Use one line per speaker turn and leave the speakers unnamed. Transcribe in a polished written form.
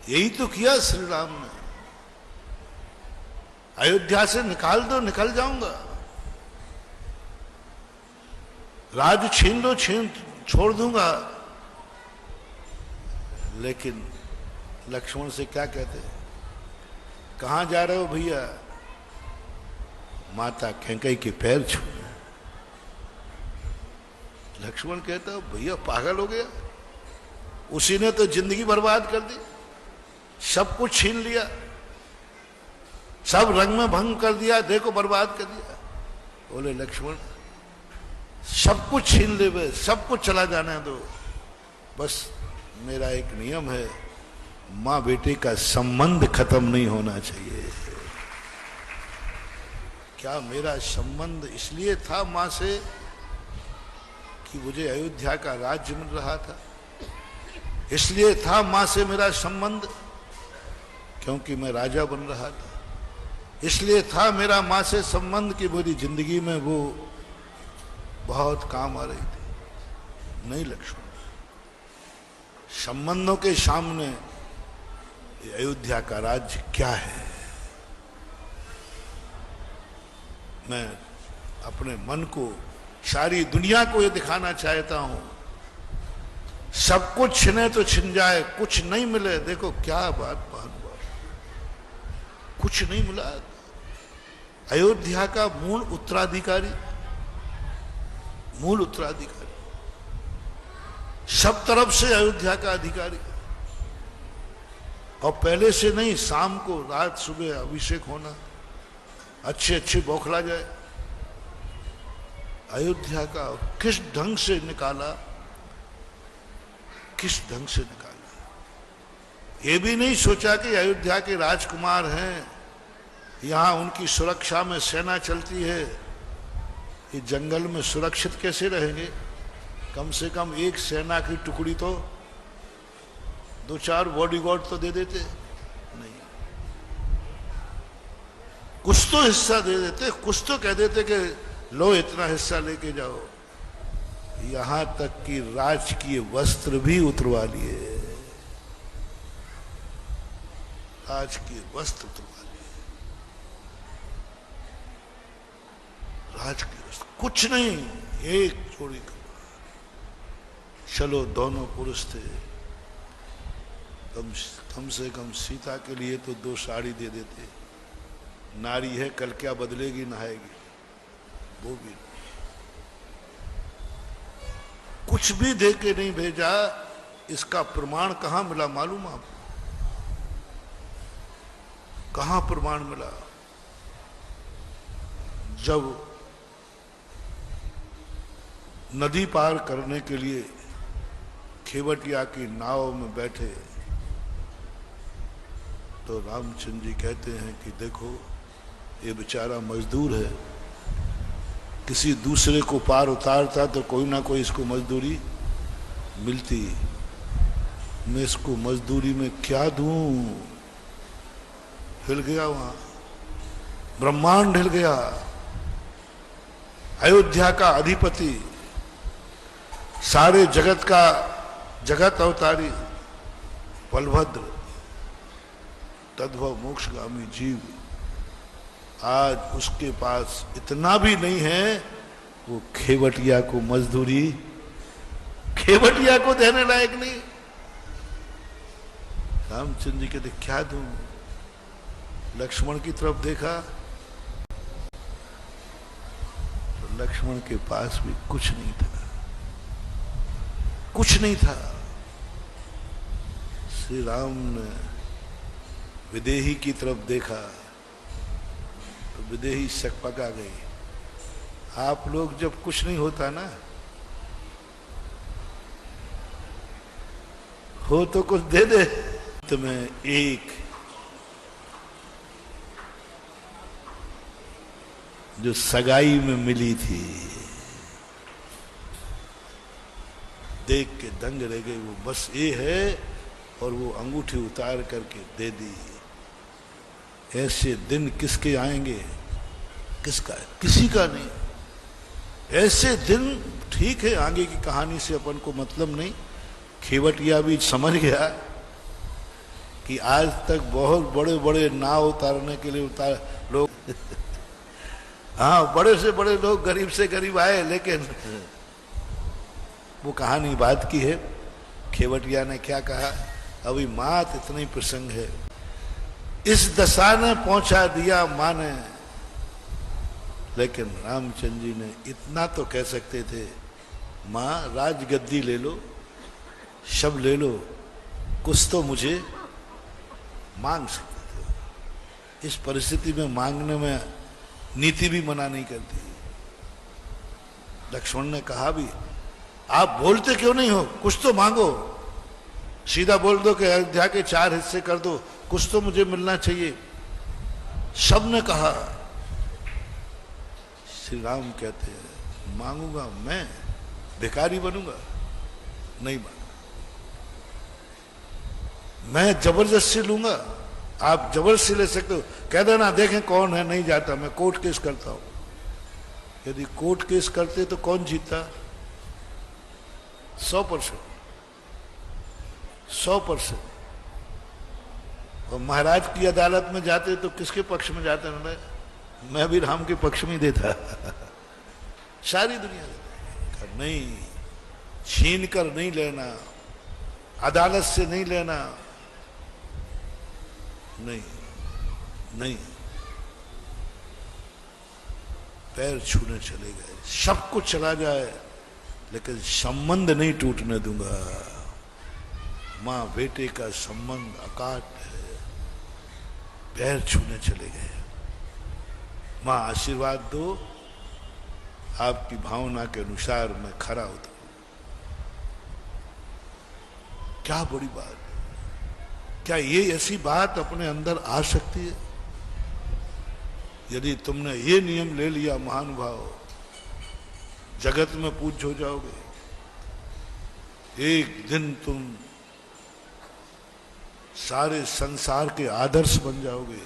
यही तो किया श्री राम ने। अयोध्या से निकाल दो, निकल जाऊंगा, राज छीन दो, छोड़ दूंगा। लेकिन लक्ष्मण से क्या कहते, कहां जा रहे हो भैया? माता कैकेयी के पैर छू। लक्ष्मण कहता है भैया पागल हो गया, उसी ने तो जिंदगी बर्बाद कर दी, सब कुछ छीन लिया, सब रंग में भंग कर दिया, देखो बर्बाद कर दिया। बोले लक्ष्मण सब कुछ छीन ले, वे सब कुछ चला जाने दो, बस मेरा एक नियम है, माँ बेटे का संबंध खत्म नहीं होना चाहिए। क्या मेरा संबंध इसलिए था माँ से कि मुझे अयोध्या का राज्य मिल रहा था, इसलिए था माँ से मेरा संबंध क्योंकि मैं राजा बन रहा था, इसलिए था मेरा माँ से संबंध कि मेरी जिंदगी में वो बहुत काम आ रही थी। नहीं लक्ष्मण, संबंधों के सामने अयोध्या का राज्य क्या है? मैं अपने मन को, सारी दुनिया को ये दिखाना चाहता हूं, सब कुछ छिने तो छिन जाए, कुछ नहीं मिले, देखो क्या बात, कुछ नहीं मिला। अयोध्या का मूल उत्तराधिकारी, सब तरफ से अयोध्या का अधिकारी, और पहले से नहीं, शाम को, रात सुबह अभिषेक होना, अच्छे अच्छे बौखला जाए। अयोध्या का किस ढंग से निकाला, किस ढंग से निकाला। ये भी नहीं सोचा कि अयोध्या के राजकुमार हैं, यहां उनकी सुरक्षा में सेना चलती है, ये जंगल में सुरक्षित कैसे रहेंगे? कम से कम एक सेना की टुकड़ी तो, 2-4 बॉडीगार्ड तो दे देते, नहीं, कुछ तो हिस्सा दे देते, कुछ तो कह देते कि लो इतना हिस्सा लेके जाओ। यहां तक कि राजकीय वस्त्र भी उतरवा लिए, राजकीय वस्त्र उतरवा लिए, राजकीय वस्त्र, कुछ नहीं, एक जोड़ी कपड़ा। चलो दोनों पुरुष थे, कम से कम सीता के लिए तो 2 साड़ी दे देते, नारी है कल क्या बदलेगी, नहाएगी, वो भी कुछ भी दे के नहीं भेजा। इसका प्रमाण कहां मिला मालूम आपको? कहां प्रमाण मिला? जब नदी पार करने के लिए खेवटिया की नाव में बैठे तो रामचंद्र जी कहते हैं कि देखो ये बेचारा मजदूर है, किसी दूसरे को पार उतारता तो कोई ना कोई इसको मजदूरी मिलती, मैं इसको मजदूरी में क्या दूं? हिल गया वहां, ब्रह्मांड हिल गया। अयोध्या का अधिपति, सारे जगत का जगत अवतारी बलभद्र, तद्भव मोक्षगामी जीव, आज उसके पास इतना भी नहीं है, वो खेवटिया को मजदूरी, खेवटिया को देने लायक नहीं। रामचंद्र जी कहते क्या दूं? लक्ष्मण की तरफ देखा तो लक्ष्मण के पास भी कुछ नहीं था, कुछ नहीं था। श्री राम ने विदेही की तरफ देखा तो विदेही सकपका गई। आप लोग जब कुछ नहीं होता ना, हो तो कुछ दे दे। तुम्हें एक जो सगाई में मिली थी, देख के दंग रह गए, वो बस ये है, और वो अंगूठी उतार करके दे दी। ऐसे दिन किसके आएंगे? किसका है? किसी का नहीं। ऐसे दिन ठीक है, आगे की कहानी से अपन को मतलब नहीं। खेवटिया भी समझ गया कि आज तक बहुत बड़े बड़े नाव उतारने के लिए उतार लोग हाँ, बड़े से बड़े लोग गरीब से गरीब आए, लेकिन वो कहानी बात की है। खेवटिया ने क्या कहा, अभी मात इतनी प्रसंग है, इस दशा ने पहुंचा दिया मां ने, लेकिन रामचंद्र जी ने इतना तो कह सकते थे, मां राजगद्दी ले लो, सब ले लो, कुछ तो मुझे मांग सकते थे। इस परिस्थिति में मांगने में नीति भी मना नहीं करती। लक्ष्मण ने कहा भी, आप बोलते क्यों नहीं हो, कुछ तो मांगो, सीधा बोल दो कि अयोध्या के 4 हिस्से कर दो, कुछ तो मुझे मिलना चाहिए। सबने कहा। श्री राम कहते हैं, मांगूंगा मैं, भिखारी बनूंगा? नहीं मांगा। मैं जबरदस्ती लूंगा? आप जबरदस्ती ले सकते हो, कह देना देखें कौन है, नहीं जाता, मैं कोर्ट केस करता हूं। यदि कोर्ट केस करते तो कौन जीतता? 100%। 100%। और महाराज की अदालत में जाते तो किसके पक्ष में जाते? मैं भी राम के पक्ष में देता। सारी दुनिया देता। नहीं, छीन कर नहीं लेना, अदालत से नहीं लेना, नहीं नहीं, पैर छूने चले गए, सब कुछ चला जाए, लेकिन संबंध नहीं टूटने दूंगा। मां बेटे का संबंध अकाट है। पैर छूने चले गए। मां आशीर्वाद दो, आपकी भावना के अनुसार मैं खरा उतरूं। क्या बड़ी बात है। क्या ये ऐसी बात अपने अंदर आ सकती है? यदि तुमने ये नियम ले लिया महानुभाव, जगत में पूज्य हो जाओगे। एक दिन तुम सारे संसार के आदर्श बन जाओगे।